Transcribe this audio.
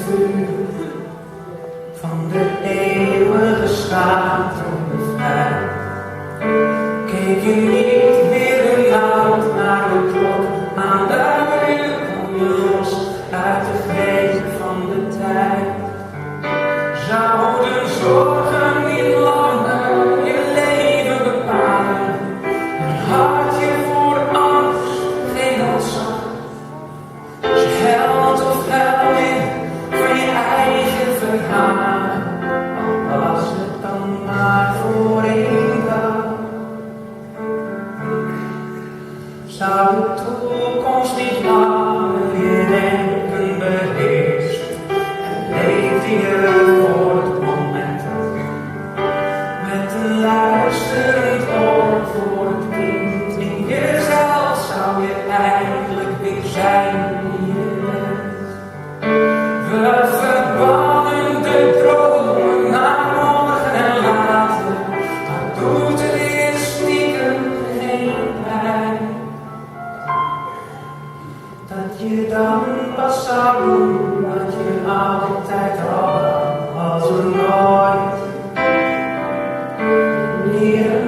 vuur van de eeuwige schatten bevrijd. Keek je niet meer een naald naar de klok aan de muur, kwam je los uit de greep van de tijd. Zouden zorgen niet langer je leven bepalen, en had je voor angst geen ontzag. Als je held of heldin van je eigen verhaal, al was het dan maar voor één dag. Zou de toekomst niet langer je denken beheersen, en leefde je voor het moment met een luisterend oor voor het kind in jezelf, zou je eindelijk weer zijn wie je bent. We verbannen de dromen naar morgen en later, maar doet het eerst stiekem geen pijn. Dat je dan pas zou doen wat je altijd al had, als er nooit meer